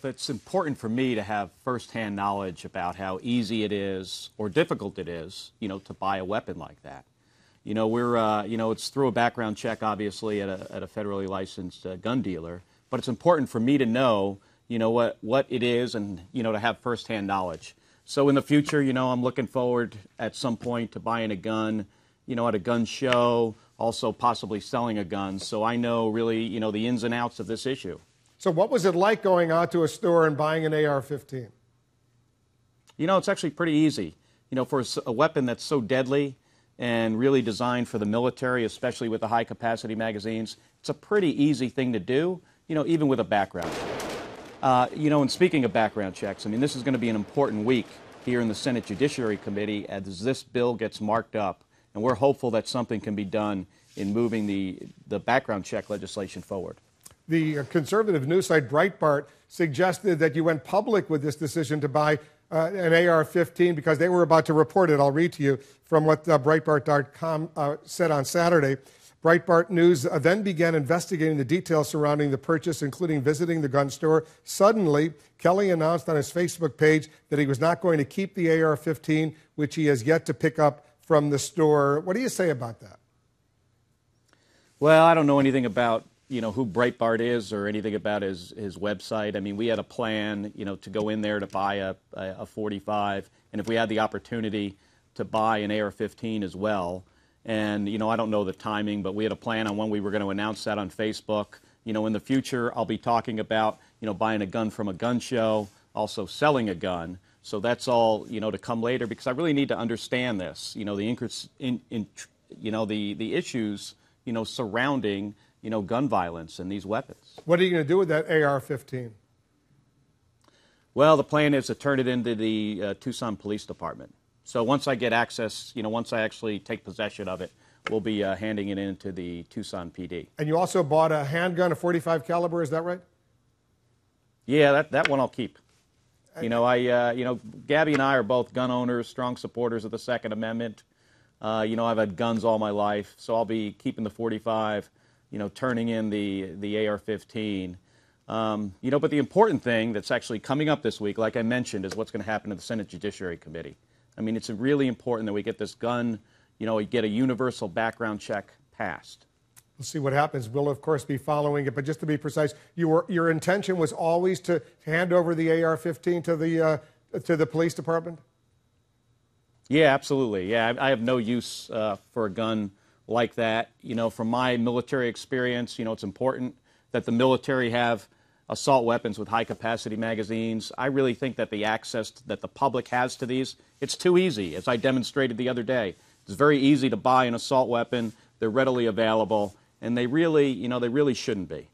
It's important for me to have firsthand knowledge about how easy it is or difficult it is, to buy a weapon like that. It's through a background check, obviously, at a federally licensed gun dealer. But it's important for me to know, what it is and, to have firsthand knowledge. So in the future, I'm looking forward at some point to buying a gun, at a gun show, also possibly selling a gun. So I know really, the ins and outs of this issue. So what was it like going out to a store and buying an AR-15? It's actually pretty easy. For a weapon that's so deadly and really designed for the military, especially with the high-capacity magazines, it's a pretty easy thing to do, even with a background check. And speaking of background checks, this is going to be an important week here in the Senate Judiciary Committee as this bill gets marked up, and we're hopeful that something can be done in moving the background check legislation forward. The conservative news site Breitbart suggested that you went public with this decision to buy an AR-15 because they were about to report it. I'll read to you from what Breitbart.com said on Saturday. Breitbart News then began investigating the details surrounding the purchase, including visiting the gun store. Suddenly, Kelly announced on his Facebook page that he was not going to keep the AR-15, which he has yet to pick up from the store. What do you say about that? Well, I don't know anything about who Breitbart is or anything about his website. We had a plan, to go in there to buy a 45, and if we had the opportunity to buy an AR-15 as well. And, I don't know the timing, but we had a plan on when we were going to announce that on Facebook. In the future, I'll be talking about, buying a gun from a gun show, also selling a gun. So that's all, to come later, because I really need to understand this, the issues, surrounding gun violence and these weapons. What are you going to do with that AR-15? Well, the plan is to turn it into the Tucson Police Department. So once I get access, once I actually take possession of it, we'll be handing it into the Tucson PD. And you also bought a handgun, a .45 caliber, is that right? Yeah, that one I'll keep. Gabby and I are both gun owners, strong supporters of the Second Amendment. I've had guns all my life, so I'll be keeping the .45. Turning in the AR-15. But the important thing that's actually coming up this week, like I mentioned, is what's going to happen to the Senate Judiciary Committee. It's really important that we get this gun, we get a universal background check passed. We'll see what happens. We'll, of course, be following it. But just to be precise, your intention was always to hand over the AR-15 to the police department? Yeah, absolutely. Yeah, I have no use for a gun like that. From my military experience, it's important that the military have assault weapons with high-capacity magazines. I really think that the access that the public has to these, it's too easy, as I demonstrated the other day. It's very easy to buy an assault weapon. They're readily available, and they really shouldn't be.